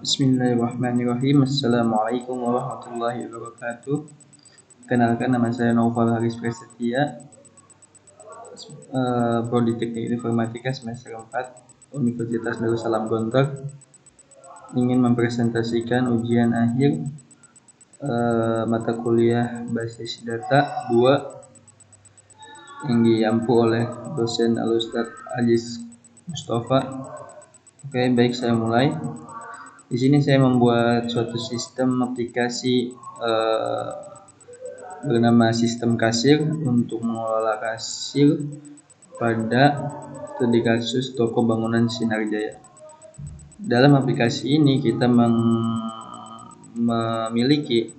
Bismillahirrahmanirrahim. Assalamualaikum warahmatullahi wabarakatuh. Kenalkan, nama saya Noval Haris Prasetya, Prodi Teknik Informatika semester 4 Universitas Darussalam Gontor. Ingin mempresentasikan ujian akhir mata kuliah Basis Data 2 yang diampu oleh dosen Al-Ustadz Aziz Mustafa. Oke, baik, saya mulai. Di sini saya membuat suatu sistem aplikasi bernama sistem kasir untuk mengelola kasir pada studi kasus toko bangunan Sinar Jaya. Dalam aplikasi ini kita memiliki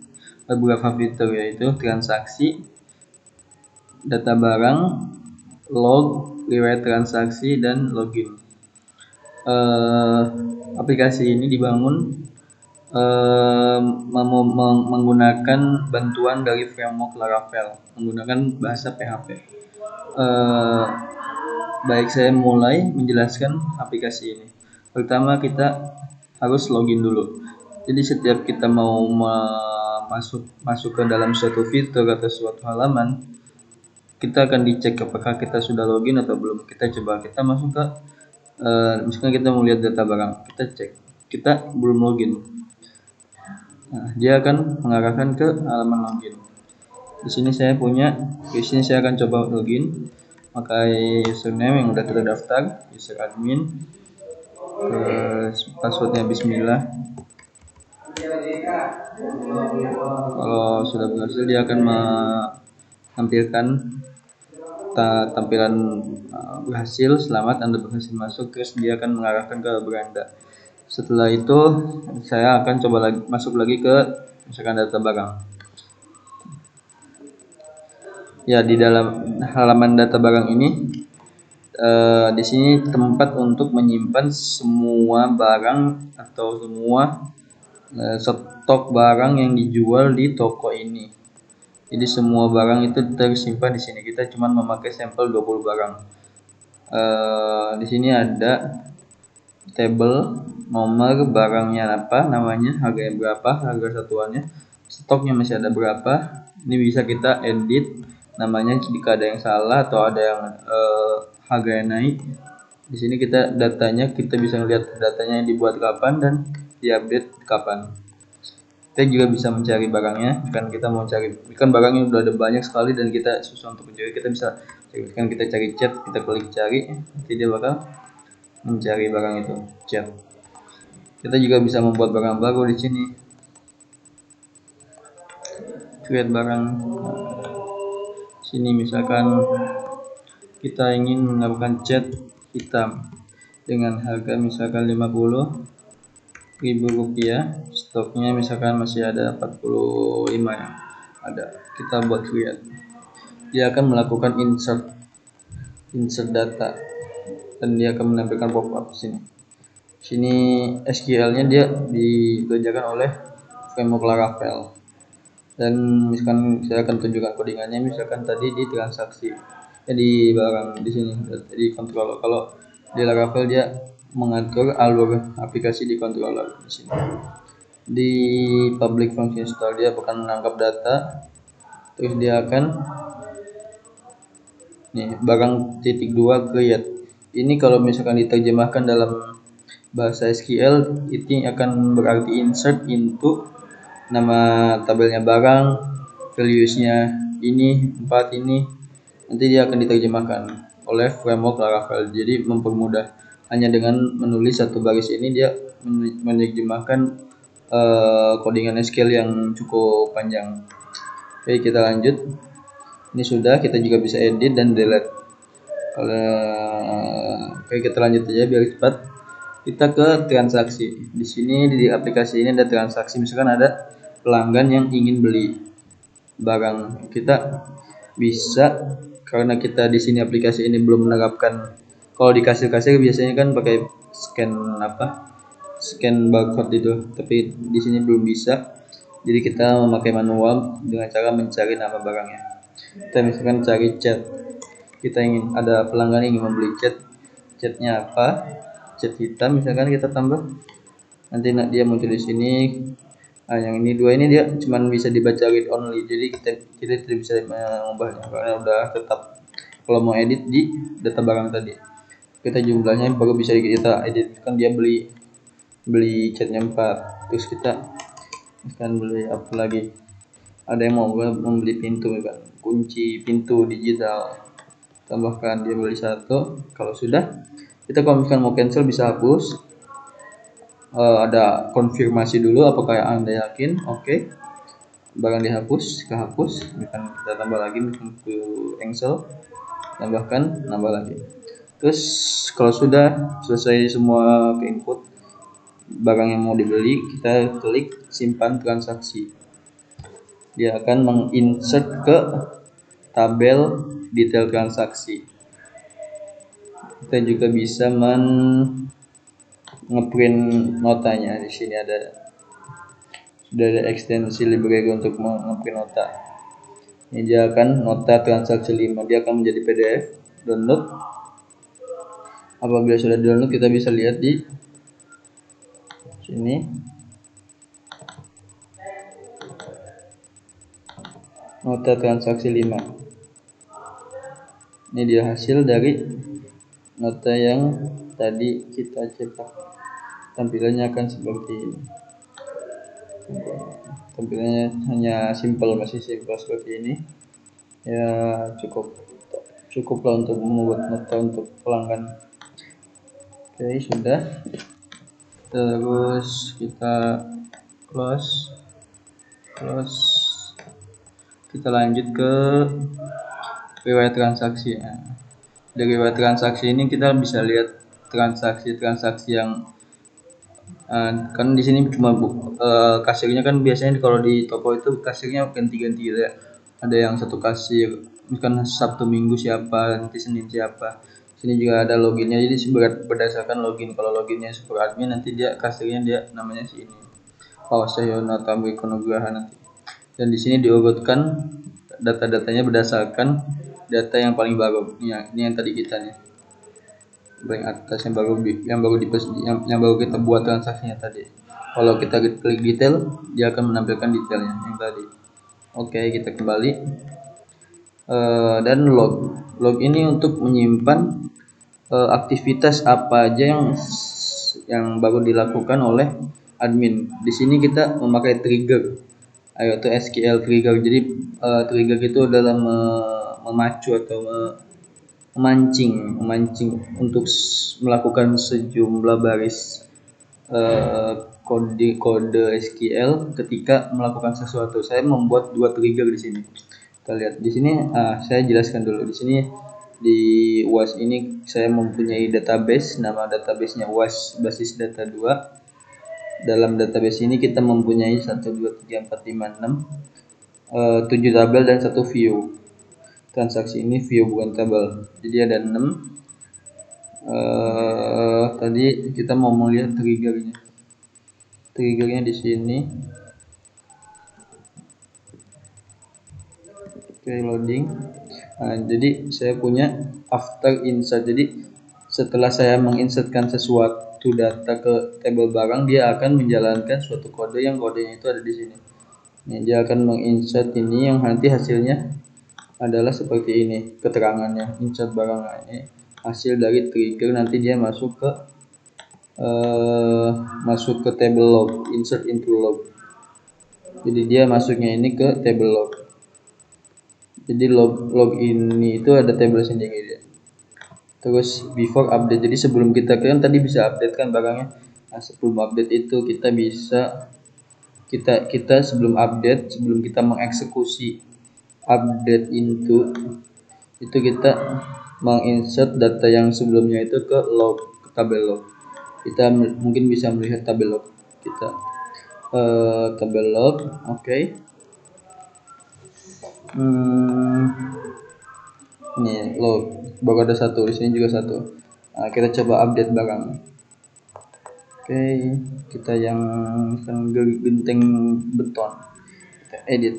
beberapa fitur, yaitu transaksi, data barang, log, riwayat transaksi, dan login. Aplikasi ini dibangun menggunakan bantuan dari framework Laravel, menggunakan bahasa PHP. Baik, saya mulai menjelaskan aplikasi ini. Pertama, kita harus login dulu. Jadi setiap kita mau masuk ke dalam suatu fitur atau suatu halaman, kita akan dicek apakah kita sudah login atau belum. Kita coba, kita masuk ke misalkan kita mau lihat data barang, kita cek, kita belum login. Nah, dia akan mengarahkan ke halaman login. Di sini saya akan coba login, pakai username yang udah terdaftar, user admin, passwordnya Bismillah. Kalau sudah berhasil, dia akan menampilkan tampilan berhasil, selamat Anda berhasil masuk, terus dia akan mengarahkan ke beranda. Setelah itu saya akan coba masuk lagi ke misalkan data barang. Ya, di dalam halaman data barang ini di sini tempat untuk menyimpan semua barang atau semua stok barang yang dijual di toko ini. Jadi semua barang itu tersimpan di sini. Kita cuma memakai sampel 20 barang. Di sini ada tabel, nomor barangnya apa, namanya, harganya berapa, harga satuannya, stoknya masih ada berapa. Ini bisa kita edit namanya jika ada yang salah atau ada yang harganya naik. Di sini kita bisa melihat datanya dibuat kapan dan diupdate kapan. Kita juga bisa mencari barangnya. Kan kita mau cari, kan barangnya udah ada banyak sekali dan kita susah untuk mencari, kita bisa kan kita cari chat, kita klik cari, nanti dia bakal mencari barang itu, chat. Kita juga bisa membuat barang baru di sini, create barang. Sini misalkan kita ingin melakukan cat hitam dengan harga misalkan 50.000 rupiah, stoknya misalkan masih ada 45 yang ada, kita buat create. Dia akan melakukan insert data dan dia akan menampilkan pop-up sini SQL-nya dia dikerjakan oleh framework Laravel. Dan misalkan saya akan tunjukkan codingannya, misalkan tadi di transaksi, di barang, di sini di controller. Kalau di Laravel dia mengatur alur aplikasi di controller. Di sini di public function store dia akan menangkap data, terus dia akan barang titik 2 create. Ini kalau misalkan diterjemahkan dalam bahasa SQL, itu akan berarti insert into nama tabelnya barang, values-nya ini 4 ini, nanti dia akan diterjemahkan oleh framework Laravel. Jadi mempermudah, hanya dengan menulis satu baris ini dia menerjemahkan codingan SQL yang cukup panjang. Oke, kita lanjut. Ini sudah, kita juga bisa edit dan delete. Oke, kita lanjut aja biar cepat. Kita ke transaksi. Di sini di aplikasi ini ada transaksi, misalkan ada pelanggan yang ingin beli barang. Kita bisa, karena kita di sini aplikasi ini belum menerapkan, kalau di kasir-kasir biasanya kan pakai scan barcode itu, tapi di sini belum bisa. Jadi kita memakai manual dengan cara mencari nama barangnya. Kita misalkan cari cat, kita ingin, ada pelanggan ingin membeli cat, catnya apa, cat hitam misalkan, kita tambah nanti dia muncul di sini. Nah, yang ini dua ini dia cuman bisa dibaca read only, jadi kita tidak bisa mengubahnya karena udah tetap. Kalau mau edit di data barang tadi, kita jumlahnya baru bisa kita edit. Kan dia beli catnya 4, terus kita akan beli apa lagi, ada yang mau membeli pintu kan, kunci pintu digital, tambahkan dia beli 1. Kalau sudah, kita kalau misalkan mau cancel bisa hapus. Ada konfirmasi dulu apakah Anda yakin. Oke, barang dihapus, kehapus. Kita tambah lagi ke Excel, tambahkan, nambah lagi. Terus kalau sudah selesai semua ke input barang yang mau dibeli, kita klik simpan transaksi. Dia akan menginsert ke tabel detail transaksi. Kita juga bisa ngeprint notanya. Di sini sudah ada ekstensi library untuk ngeprint nota. Ini dia akan nota transaksi 5, dia akan menjadi PDF. Download. Apabila sudah download, kita bisa lihat di sini. Nota transaksi 5. Ini dia hasil dari nota yang tadi kita cetak. Tampilannya akan seperti ini. Tampilannya hanya masih simple seperti ini. Ya cukuplah untuk membuat nota untuk pelanggan. Oke, sudah. Terus kita close. Kita lanjut ke riwayat transaksi. Nah, dari riwayat transaksi ini kita bisa lihat transaksi yang kan di sini cuma kasirnya kan biasanya kalau di toko itu kasirnya ganti-ganti gitu ya. Ada yang satu kasir, misalkan Sabtu Minggu siapa, nanti Senin siapa. Sini juga ada loginnya, jadi berdasarkan login. Kalau loginnya super admin, nanti dia kasirnya dia namanya si ini, Pawasyono Tambiko Nugraha nanti. Dan di sini diurutkan data-datanya berdasarkan data yang paling baru. Ini yang tadi kita nih, paling atas yang baru kita buat transaksinya tadi. Kalau kita klik detail, dia akan menampilkan detailnya yang tadi. Oke, kita kembali. Dan log ini untuk menyimpan aktivitas apa aja yang baru dilakukan oleh admin. Di sini kita memakai trigger, yaitu SQL trigger. Jadi trigger itu adalah memacu atau memancing untuk melakukan sejumlah baris kode SQL ketika melakukan sesuatu. Saya membuat 2 trigger di sini. Kita lihat di sini. Saya jelaskan dulu di sini. Di UAS ini saya mempunyai database, nama databasenya UAS basis data 2. Dalam database ini kita mempunyai 1 2 3 4 5 6 7 tabel dan 1 view. Transaksi ini view bukan tabel, jadi ada 6. Tadi kita mau melihat triggernya di sini. Oke, loading. Jadi saya punya after insert. Jadi setelah saya menginsertkan sesuatu data ke tabel barang, dia akan menjalankan suatu kode yang kodenya itu ada di sini. Dia akan menginsert ini yang nanti hasilnya adalah seperti ini keterangannya. Insert barang ini hasil dari trigger, nanti dia masuk ke table log, insert into log. Jadi dia masuknya ini ke table log. Jadi log ini itu ada table sendiri dia. Terus before update, jadi sebelum kita kan tadi bisa update kan barangnya. Sebelum update itu kita bisa sebelum kita mengeksekusi update into itu kita menginsert data yang sebelumnya itu ke tabel log. Kita mungkin bisa melihat tabel log kita. Tabel log, oke. Ini log baru ada 1, di sini juga 1. Kita coba update barang. Oke, kita yang genteng beton, kita edit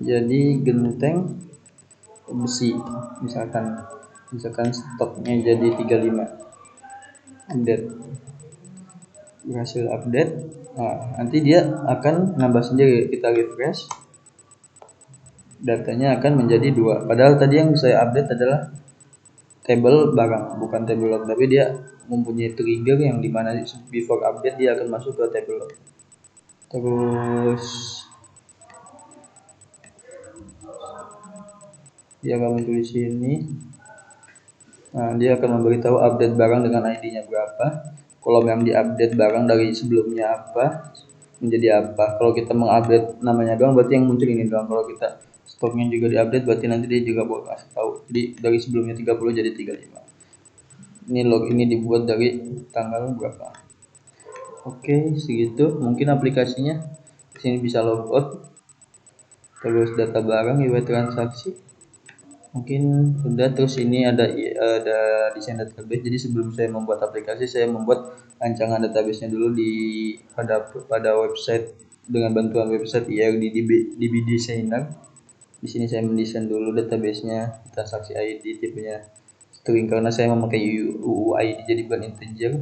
jadi genteng besi, misalkan stoknya jadi 35. Update. berhasil update. Nah, nanti dia akan nambah sendiri. Kita refresh, datanya akan menjadi 2. Padahal tadi yang saya update adalah table barang, bukan table log, tapi dia mempunyai trigger yang dimana before update dia akan masuk ke table log. Terus dia akan muncul di sini. Nah, dia akan memberitahu update barang dengan ID-nya berapa. Kalau yang diupdate barang dari sebelumnya apa menjadi apa. Kalau kita mengupdate namanya doang, berarti yang muncul ini doang. Kalau kita stoknya juga diupdate, berarti nanti dia juga boleh kasih tahu. Jadi dari sebelumnya 30 jadi 35. Ini log ini dibuat dari tanggal berapa. Oke, segitu mungkin aplikasinya. Di sini bisa logout, terus data barang, riwayat transaksi. Mungkin udah. Terus ini ada desain database. Jadi sebelum saya membuat aplikasi, saya membuat rancangan database-nya dulu pada website dengan bantuan website DB Designer. Di sini saya mendesain dulu database-nya, transaksi ID, tipenya string karena saya memakai UUID jadi bukan integer.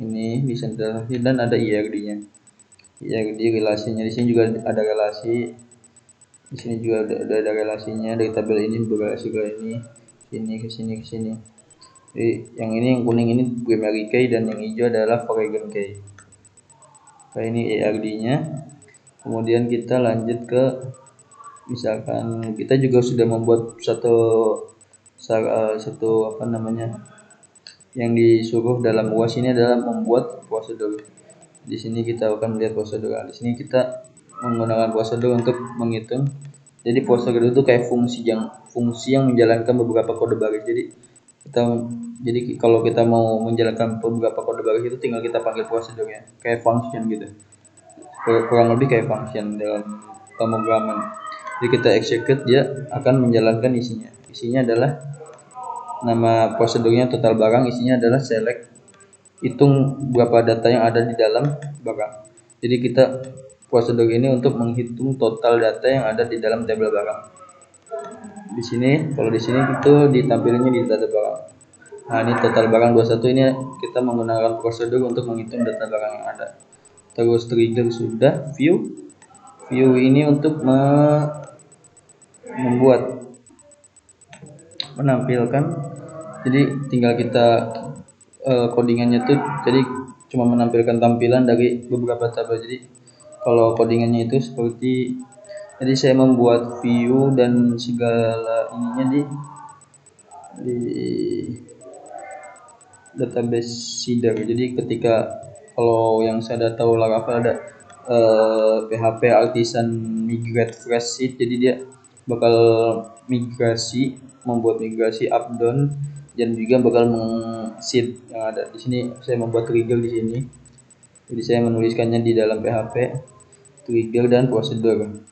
Ini desain transaksi dan ada IRD-nya. IRD relasinya di sini juga ada relasi. Di sini juga ada relasinya dari tabel ini berrelasi ke ini, sini ke sini ke sini. Jadi yang kuning ini primary key dan yang hijau adalah foreign key. Nah, ini ERD-nya. Kemudian kita lanjut ke misalkan kita juga sudah membuat satu apa namanya yang disuruh dalam UAS ini adalah membuat prosedur. Di sini kita akan melihat prosedur. Di sini kita menggunakan prosedur untuk menghitung. Jadi prosedur itu kayak fungsi yang menjalankan beberapa kode baris. Jadi kalau kita mau menjalankan beberapa kode baris itu tinggal kita panggil prosedurnya kayak function gitu. Kurang lebih kayak function dalam pemrograman. Jadi kita execute, dia akan menjalankan isinya. Isinya adalah nama prosedurnya total barang, isinya adalah select, hitung berapa data yang ada di dalam barang. Jadi kita prosedur ini untuk menghitung total data yang ada di dalam tabel barang. Di sini, kalau di sini itu ditampilnya di data barang. Nah, ini total barang 21, ini kita menggunakan prosedur untuk menghitung data barang yang ada. Terus trigger sudah, view ini untuk membuat menampilkan. Jadi tinggal kita codingannya tuh jadi cuma menampilkan tampilan dari beberapa tabel. Jadi kalau codingannya itu seperti, jadi saya membuat view dan segala ininya di database seeder. Jadi ketika kalau yang saya tahu Laravel ada PHP artisan migrate fresh sheet, jadi dia bakal membuat migrasi up down dan juga bakal sheet yang ada di sini. Saya membuat trigger di sini. Jadi saya menuliskannya di dalam PHP, trigger dan prosedur.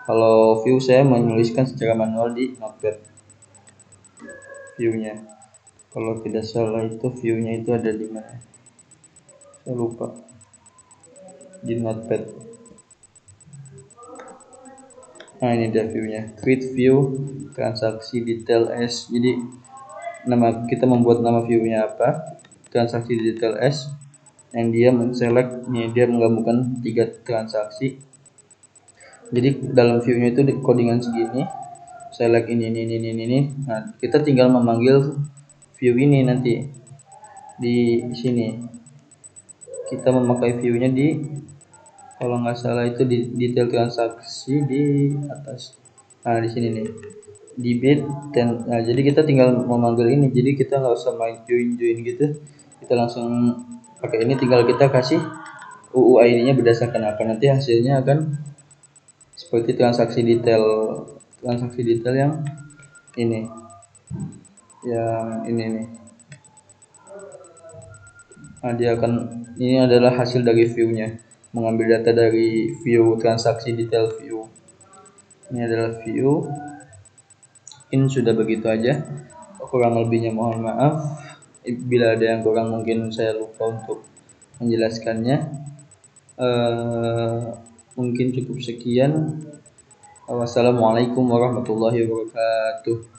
Kalau view saya menuliskan secara manual di Notepad view-nya. Kalau tidak salah itu view-nya itu ada di mana? Saya lupa. Di Notepad. Nah, ini dia view-nya. Create view transaksi detail as. Jadi kita membuat nama view-nya apa? Transaksi detail as. Yang dia men-select, dia menggabungkan 3 transaksi. Jadi dalam view-nya itu codingan segini. Select ini. Nah, kita tinggal memanggil view ini nanti di sini. Kita memakai view-nya di, kalau nggak salah itu di detail transaksi di atas. Nah, di sini nih. Di bit dan nah, jadi kita tinggal memanggil ini. Jadi kita nggak usah main join gitu. Kita langsung pakai ini, tinggal kita kasih UUID-nya berdasarkan apa, nanti hasilnya akan seperti transaksi detail yang ini nih. Nah, ini adalah hasil dari view-nya, mengambil data dari view transaksi detail view. Ini adalah view. Ini sudah begitu aja, kurang lebihnya mohon maaf bila ada yang kurang, mungkin saya lupa untuk menjelaskannya. Mungkin cukup sekian. Wassalamualaikum warahmatullahi wabarakatuh.